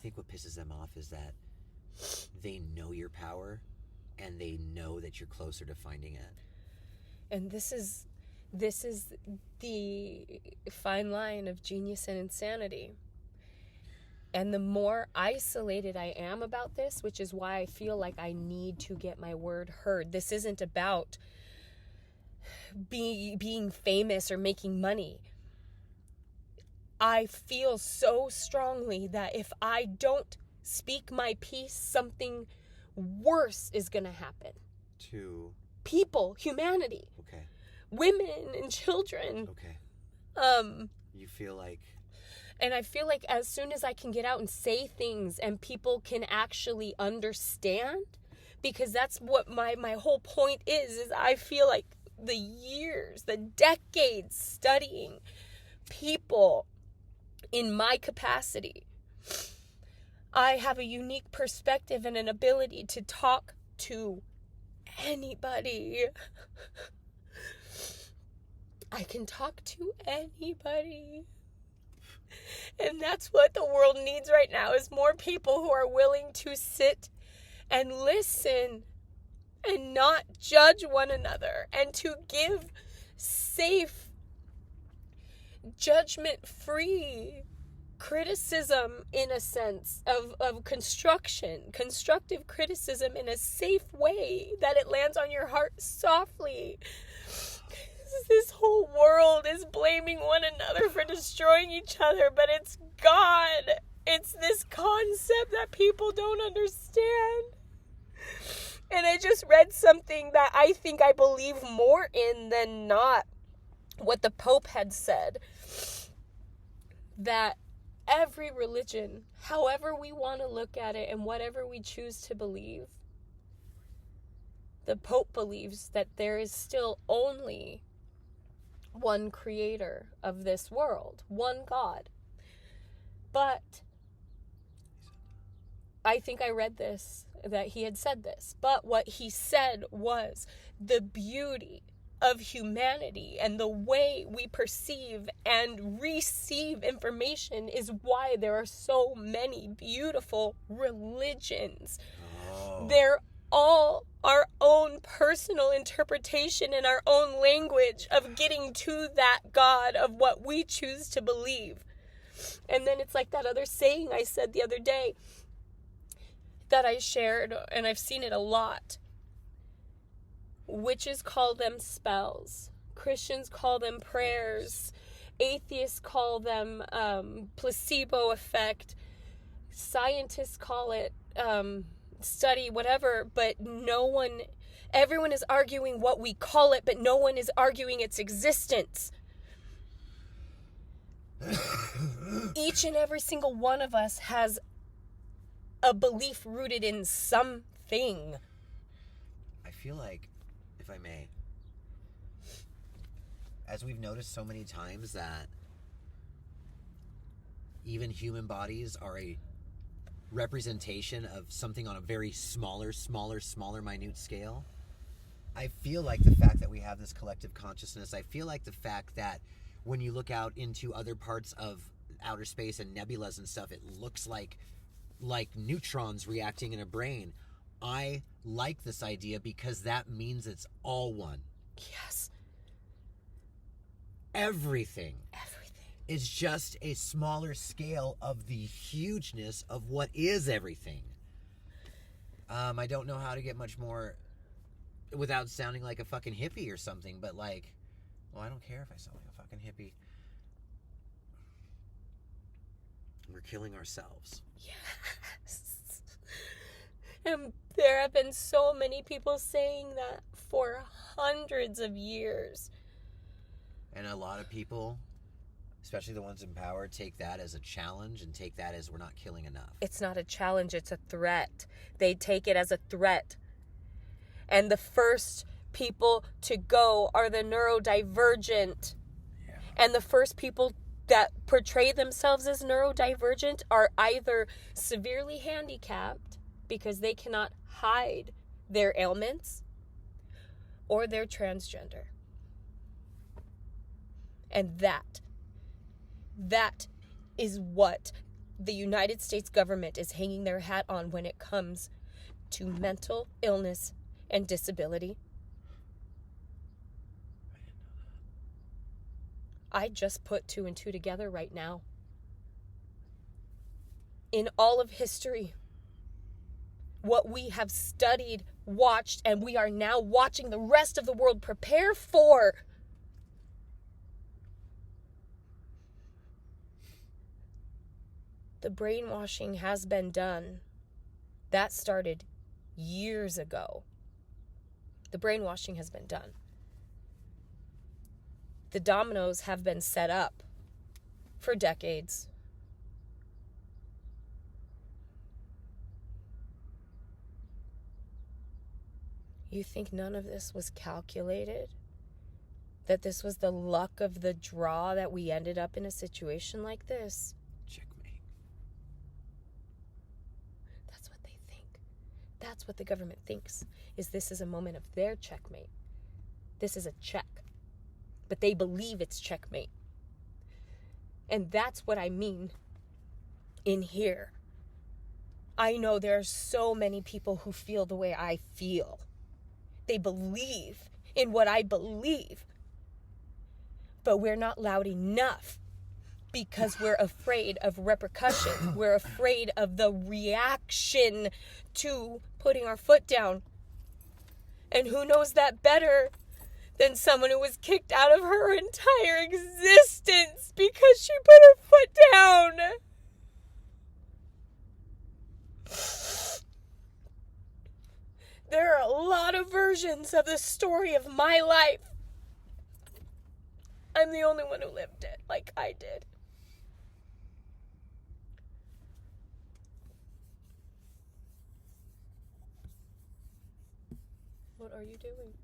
think what pisses them off is that they know your power and they know that you're closer to finding it. And this is the fine line of genius and insanity. And the more isolated I am about this, which is why I feel like I need to get my word heard. This isn't about being famous or making money. I feel so strongly that if I don't speak my piece, something worse is going to happen. To people, humanity. Okay. Women and children. Okay. You feel like... And I feel like as soon as I can get out and say things and people can actually understand, because that's what my whole point is I feel like the years, the decades studying people in my capacity, I have a unique perspective and an ability to talk to anybody. I can talk to anybody. And that's what the world needs right now, is more people who are willing to sit and listen and not judge one another, and to give safe, judgment-free criticism, in a sense, of constructive criticism in a safe way that it lands on your heart softly. This whole world is blaming one another for destroying each other, but it's God. It's this concept that people don't understand. And I just read something that I think I believe more in than not, what the Pope had said, that every religion, however we want to look at it and whatever we choose to believe, the Pope believes that there is still only one creator of this world, one God. But I think I read this, that he had said this, but what he said was the beauty of humanity and the way we perceive and receive information is why there are so many beautiful religions. They're all our own personal interpretation and our own language of getting to that God of what we choose to believe. And then it's like that other saying I said the other day that I shared, and I've seen it a lot. Witches call them spells. Christians call them prayers. Atheists call them placebo effect. Scientists call it study, whatever, but everyone is arguing what we call it, but no one is arguing its existence. Each and every single one of us has a belief rooted in something. I feel like, if I may, as we've noticed so many times, that even human bodies are a representation of something on a very smaller, minute scale. I feel like the fact that we have this collective consciousness, I feel like the fact that when you look out into other parts of outer space and nebulas and stuff, it looks like neutrons reacting in a brain. I like this idea because that means it's all one. Yes. Everything is just a smaller scale of the hugeness of what is everything. I don't know how to get much more without sounding like a fucking hippie or something, but I don't care if I sound like a fucking hippie. We're killing ourselves. Yes. And there have been so many people saying that for hundreds of years. And a lot of people, especially the ones in power, take that as a challenge and take that as we're not killing enough. It's not a challenge, it's a threat. They take it as a threat. And the first people to go are the neurodivergent. Yeah. And the first people that portray themselves as neurodivergent are either severely handicapped because they cannot hide their ailments, or they're transgender. And that is what the United States government is hanging their hat on when it comes to mental illness and disability. I just put 2 and 2 together right now. In all of history, what we have studied, watched, and we are now watching the rest of the world prepare for. The brainwashing has been done. That started years ago. The brainwashing has been done. The dominoes have been set up for decades. You think none of this was calculated? That this was the luck of the draw that we ended up in a situation like this? Checkmate. That's what they think. That's what the government thinks, is this is a moment of their checkmate. This is a check. But they believe it's checkmate. And that's what I mean in here. I know there are so many people who feel the way I feel. They believe in what I believe. But we're not loud enough because we're afraid of repercussions. We're afraid of the reaction to putting our foot down. And who knows that better than someone who was kicked out of her entire existence because she put her foot down? There are a lot of versions of the story of my life. I'm the only one who lived it like I did. What are you doing?